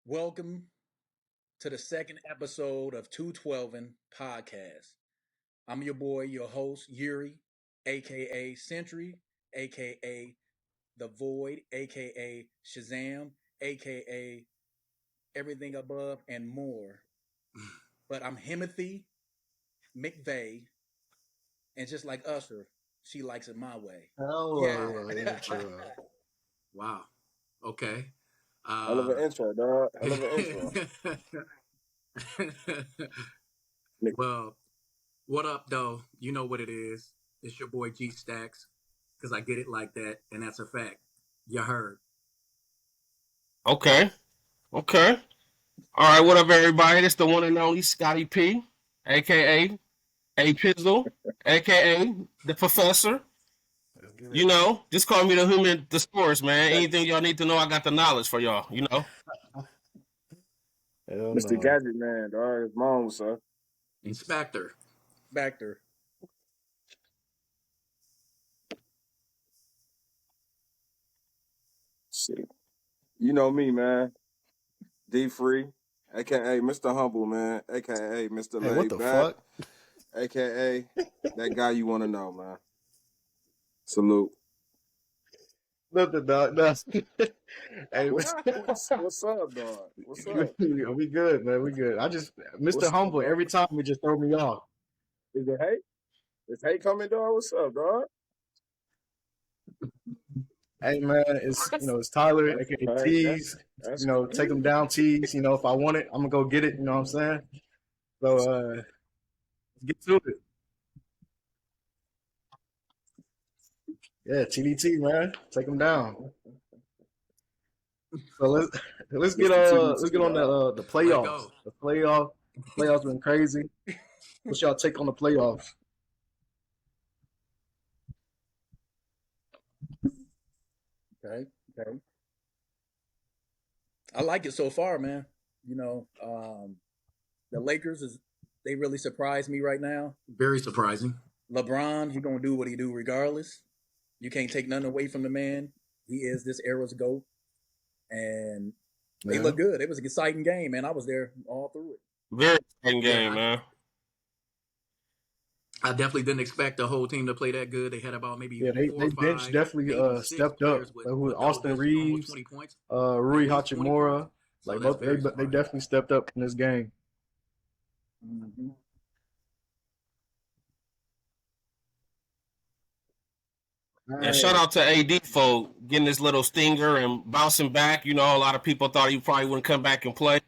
Welcome to the second episode of 212'N Podcast. I'm your boy, your host, Yuri, aka Sentry, aka The Void, aka Shazam, aka everything above and more. But I'm Himothy McVeigh, and just like Usher, she likes it my way. Hello, Yeah. intro. Wow. Okay. I love an intro, dog. I love an intro. Well, what up, though? You know what it is. It's your boy G Stacks, because I get it like that, and that's a fact. You heard. Okay. All right, what up, everybody? It's the one and only Scotty P, a.k.a. A Pizzle, a.k.a. The Professor. You know, just call me the human, the source, man. Anything y'all need to know, I got the knowledge for y'all, you know. Mr. Gadget Man, dog. His mom, sir. Inspector. Factor. Shit. You know me, man. D Free, aka Mr. Humble, man. Aka Mr. Hey, Laid what the Back. fuck? Aka that guy you want to know, man. Salute. Nothing, dog. Nothing. Hey, What's up, dog? What's up? we good, man. We good. Mr. What's Humble, up, every time he just throw me off. Is it hate? Is hate coming, dog? What's up, dog? Hey, man, it's Tyler, That's aka right. Tease. That's Take him down, Tease. If I want it, I'm gonna go get it. You know what I'm saying? So, let's get to it. Yeah, TDT, man, take him down. So let's get on the playoffs. The playoffs been crazy. What's y'all take on the playoffs? Okay. I like it so far, man. The Lakers they really surprised me right now. Very surprising. LeBron, he gonna do what he do regardless. You can't take nothing away from the man. He is this era's GOAT. And they look good. It was an exciting game, man. I was there all through it. Very exciting game, man. I definitely didn't expect the whole team to play that good. They had about maybe they bench definitely stepped up. Who Austin Reeves, Rui Hachimura, like both they definitely stepped up in this game. Mm-hmm. And shout out to AD for getting this little stinger and bouncing back. You know, a lot of people thought he probably wouldn't come back and play.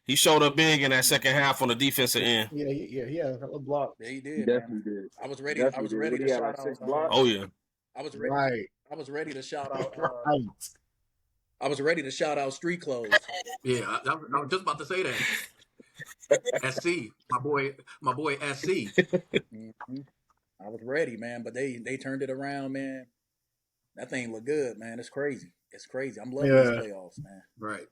He showed up big in that second half on the defensive end. Yeah, he had a block. Yeah, he He did. definitely did. I was ready. Definitely I was did. ready What to he had, shout like 6 out. blocks? Oh yeah. I was ready. Right. I was ready to shout out. Right. I was ready to shout out Street Clothes. Yeah, I was just about to say that. SC, my boy SC. Mm-hmm. I was ready, man, but they turned it around, man. That thing looked good, man. It's crazy. I'm loving these playoffs, man. Right.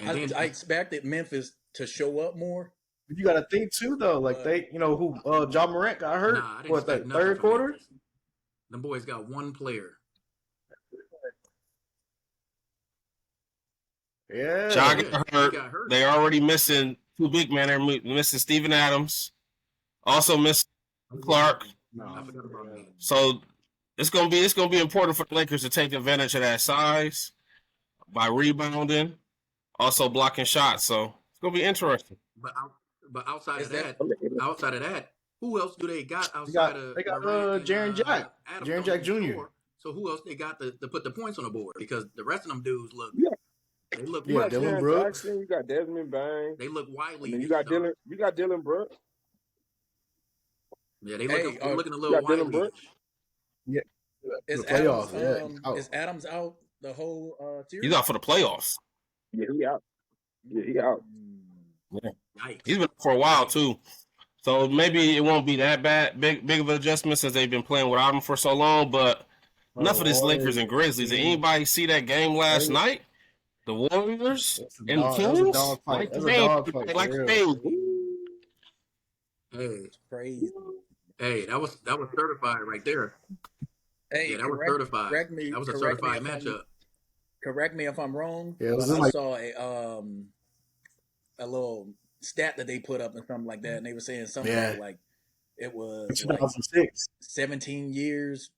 I expected Memphis to show up more. But you got to think too, though. Like who John Morant got hurt. Nah, I didn't What expect that nothing third from quarter? Memphis. Them boys got one player. Yeah. John Yeah, got he hurt. got hurt. They already missing two big men. They're missing Steven Adams. Also missing Clark. I forgot about that. So it's gonna be important for the Lakers to take advantage of that size by rebounding, also blocking shots. So it's gonna be interesting. But outside Is of that- that, who else do they got They outside of got Morant and, Jaren Jack. Adams Jaren don't Jack even Jr. score? So who else they got to put the points on the board? Because the rest of them dudes look Yeah. they look You got Dylan Jaren Brooks. Jackson, you got Desmond Bain. they look widely. And then you got though. Dylan. You got Dylan Brooks. Yeah, they Hey, looking a You little got Dylan widely. Brooks. Is The playoffs, Adams, yeah. is Adams out the whole series? He's out for the playoffs. Yeah, he out. Yeah, he out. Yikes. He's been out for a while too. So maybe it won't be that big of an adjustment since they've been playing without him for so long. But enough of this Lakers and Grizzlies. Did anybody see that game last night? The Warriors and the That was a Kings? dog fight. That was a Damn, dog fight. like for real. damn. Hey, Crazy. that was certified right there. Hey, Yeah, that was certified. That was a certified matchup. Correct me if I'm wrong. Yeah, it was but I like- saw a little stat that they put up and something like that, and they were saying something about like it was 2006, like 17 years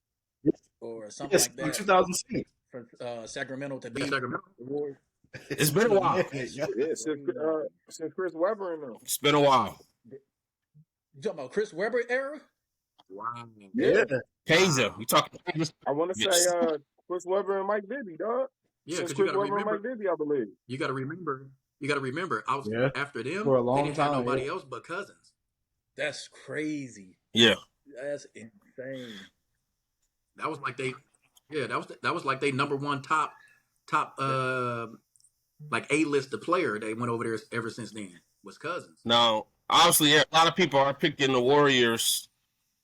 or something like that. 2006 for Sacramento to beat the Warriors. It's been a while. Since Chris Webber in them. It's been a while. You talking about Chris Webber era? Wow. Yeah. Kaiser. You talking? I want to say Chris Webber and Mike Bibby, dog. Yeah, Since because you Chris got to Webber and remember. Mike Bibby, I believe. You got to remember. After them, for a long they didn't time, have nobody else but Cousins. That's crazy. Yeah. That's insane. That was like they. Yeah, that was like they number one top like A-listed player. They went over there ever since then was Cousins. Now, obviously, a lot of people are picking the Warriors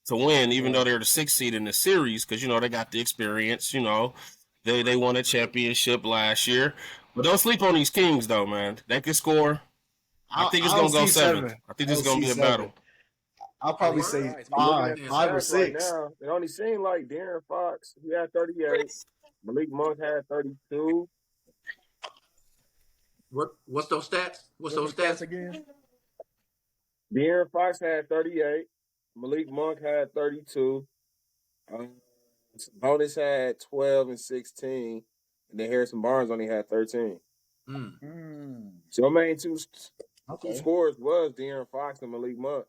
to win, even though they're the 6th seed in the series, because they got the experience. They won a championship last year, but don't sleep on these Kings, though, man. They can score. I think it's gonna go 7. I think this is gonna be a battle. I'll probably say Five or 6. Right now, it only seemed like De'Aaron Fox, he had 38. Malik Monk had 32. What's those stats? What's those stats again? De'Aaron Fox had 38. Malik Monk had 32. Bonus had 12 and 16. And then Harrison Barnes only had 13. So, main two scores was De'Aaron Fox and Malik Monk.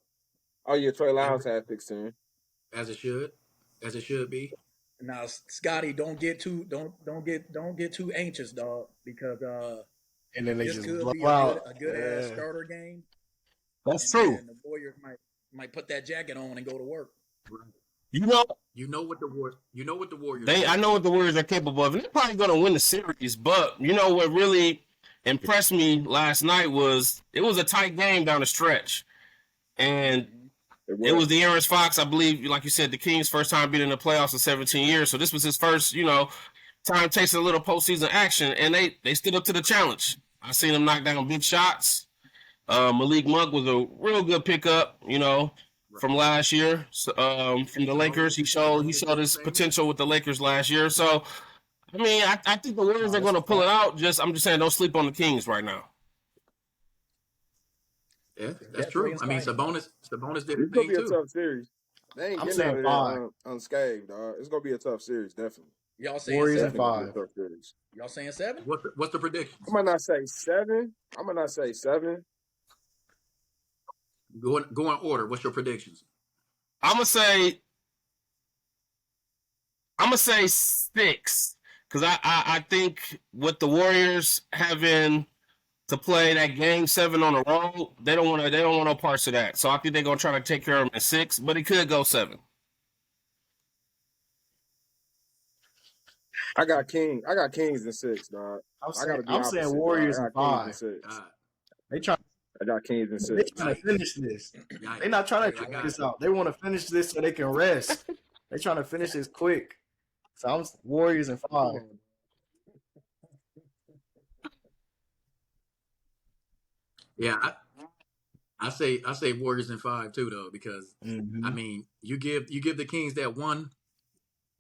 Oh, yeah, Trey Lyles had 16. As it should be. Now, Scotty, don't get too anxious, dog, because and then they this just could blow be out a good ass starter game. That's true. And the Warriors might put that jacket on and go to work. You know what the Warriors. I know what the Warriors are capable of. They're probably going to win the series, but what really impressed me last night was it was a tight game down the stretch, and it was De'Aaron Fox, I believe, like you said, the Kings' first time being in the playoffs in 17 years. So this was his first, time tasting a little postseason action, and they stood up to the challenge. I seen him knock down big shots. Malik Monk was a real good pickup, from last year. From the Lakers, he showed his potential with the Lakers last year. So, I think the Warriors are going to pull it out. I'm just saying, don't sleep on the Kings right now. Yeah, that's true. I mean, Sabonis did it's it too. It's going to be a tough series. They ain't getting out of there unscathed, dog. It's going to be a tough series, definitely. Y'all saying Warriors 7? in 5. Y'all saying 7? What's the prediction? I might not say 7. Go in order. What's your predictions? I'm gonna say 6, because I think with the Warriors having to play that game 7 on the road, they don't want no parts of that. So I think they're gonna try to take care of them in 6, but it could go 7. I got Kings in 6, dog. I'm saying Warriors in 5. I got Kings in 6. They're trying to finish this. They're not trying to check this out. They want to finish this so they can rest. They're trying to finish this quick. So I'm Warriors in 5. Yeah, I say Warriors in 5 too, though, because I mean, you give the Kings that 1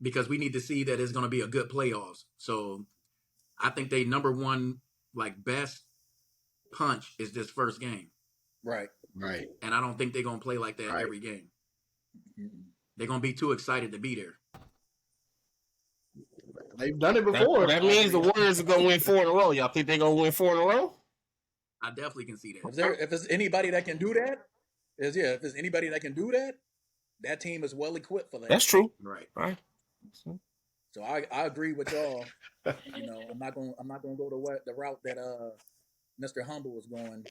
because we need to see that it's going to be a good playoffs. So I think they number 1 best punch is this first game. Right. And I don't think they're going to play like that every game. They're going to be too excited to be there. They've done it before. That means the Warriors are going to win 4 in a row. Y'all think they're going to win 4 in a row? I definitely can see that. If there's anybody that can do that, that team is well equipped for that. That's true. Right. So I agree with y'all. I'm not gonna go the route that Mr. Humble was going.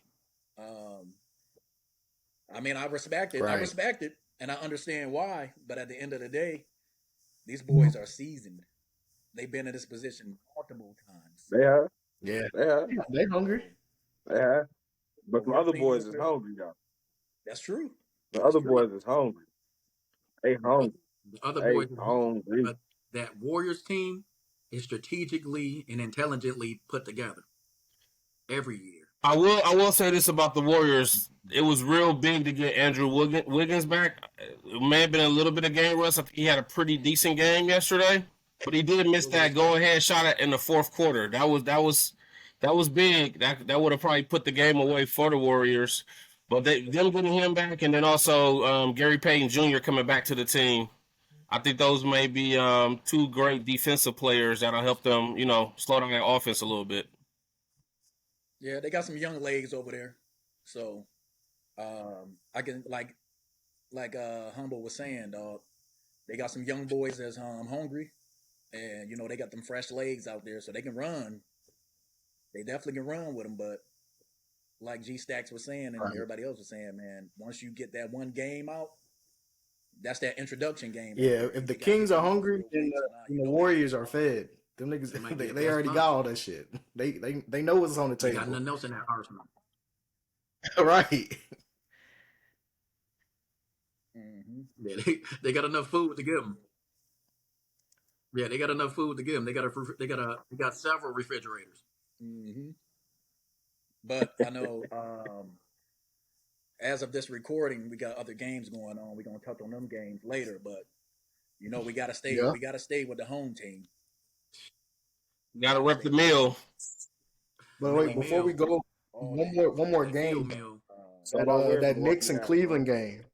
I respect it. Right. I respect it, and I understand why. But at the end of the day, these boys are seasoned. They've been in this position multiple times. They have. Yeah. They have. They hungry. They have. But the other boys is hungry, though. That's true. The other boys is hungry. They hungry. The other boys hungry. But that Warriors team is strategically and intelligently put together every year. I will say this about the Warriors. It was real big to get Andrew Wiggins back. It may have been a little bit of game rust. I think he had a pretty decent game yesterday, but he did miss that go-ahead shot in the fourth quarter. That was That was big. That would have probably put the game away for the Warriors. But them getting him back, and then also Gary Payton Jr. coming back to the team. I think those may be two great defensive players that'll help them, slow down their offense a little bit. Yeah, they got some young legs over there. So I can like Humble was saying, dog. They got some young boys that's hungry, and they got them fresh legs out there, so they can run. They definitely can run with them, but like G Stacks was saying, and everybody else was saying, man, once you get that one game out, that's that introduction game. Yeah, if the Kings are hungry, then the Warriors are fed. Them niggas, they already got all that shit. They know what's on the table. Got nothing else in that arsenal. Right. Mm-hmm. Yeah, they got enough food to give them. Yeah, they got enough food to give them. They got several refrigerators. Mm-hmm. But I know, as of this recording, we got other games going on. We're gonna touch on them games later, but we gotta stay. Yeah. We gotta stay with the home team. Gotta rep the meal. But wait, before we go, one more game. That Knicks and Cleveland game.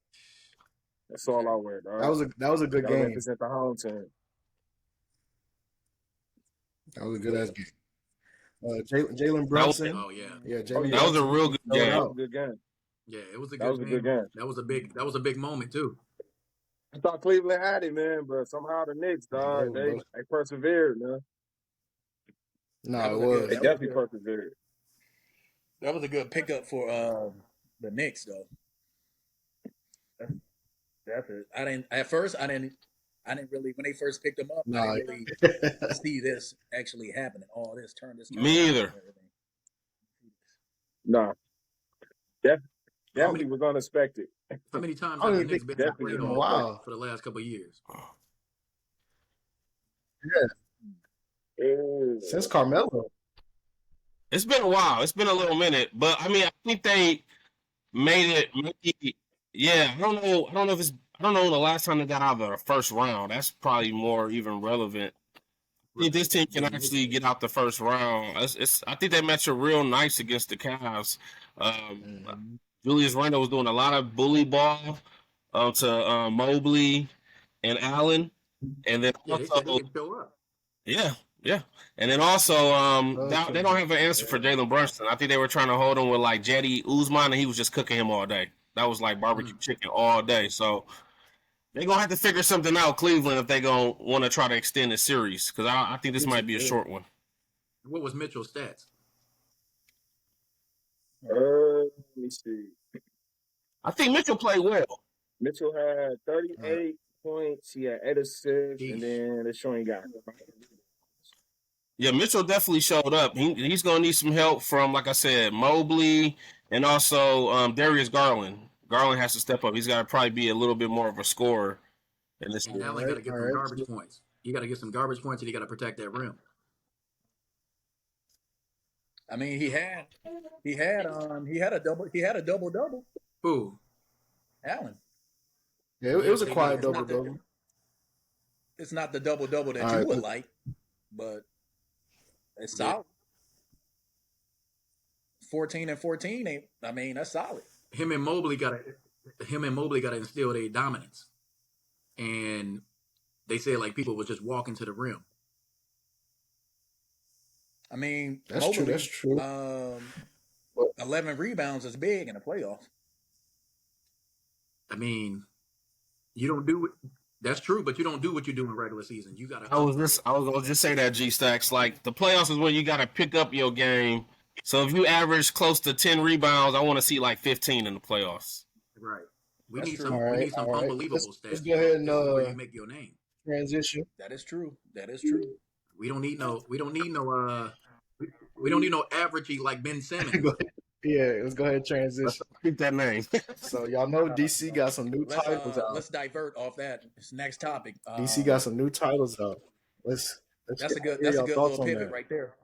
That's all I wear, dog. That was a good game. Represent the home team. That was a good ass game. Jalen Brunson. That was a real good game. That was a good game. Yeah, it was a good game. That was a big moment too. I thought Cleveland had it, man, but somehow the Knicks, dog, they persevered, man. No, it was. They definitely persevered. That was a good pickup for the Knicks, though. That's it. I didn't really, when they first picked them up, I didn't really see this actually happening. All this turn this. Me either. No. Definitely was unexpected. How many times have the Knicks been to playoffs for the last couple of years? Yeah. Since Carmelo. It's been a while. It's been a little minute. But, I mean, I think they made it. Yeah, I don't know the last time they got out of the first round. That's probably more even relevant. I think this team can actually get out the first round. I think they matched up real nice against the Cavs. Julius Randle was doing a lot of bully ball to Mobley and Allen. And then also, yeah. And then also, they don't have an answer for Jalen Brunson. I think they were trying to hold him with like Jetty Uzman, and he was just cooking him all day. That was like barbecue chicken all day. So they're going to have to figure something out, Cleveland, if they're going to want to try to extend the series, because I think this might be a short one. What was Mitchell's stats? Let me see. I think Mitchell played well. Mitchell had 38 points. He had 8 assists, and then the showing got. Yeah, Mitchell definitely showed up. He's going to need some help from, like I said, Mobley and also Darius Garland. Garland has to step up. He's got to probably be a little bit more of a scorer in this. And Allen got to get some garbage points. You got to get some garbage points, and you got to protect that rim. I mean, he had a double. Who? Allen. Yeah, it was a quiet double. It's not the double that you would like, but it's solid. 14 and 14 ain't. I mean, that's solid. Him and Mobley got to instill their dominance, and they said like people was just walking to the rim. I mean, that's Mobley, true. That's true. 11 rebounds is big in the playoffs. I mean, you don't do it. That's true, but you don't do what you do in regular season. You got to. I was going to just say that, G Stacks. Like the playoffs is where you got to pick up your game. So if you average close to 10 rebounds, I want to see like 15 in the playoffs. Right. We need some unbelievable stats. Let's go ahead and where you make your name. Transition. That is true. We don't need no averagey like Ben Simmons. Yeah, let's go ahead and transition. Let's keep that name. So y'all know DC got some new titles out. Let's divert off that. This next topic. DC got some new titles out. That's a good little pivot right there.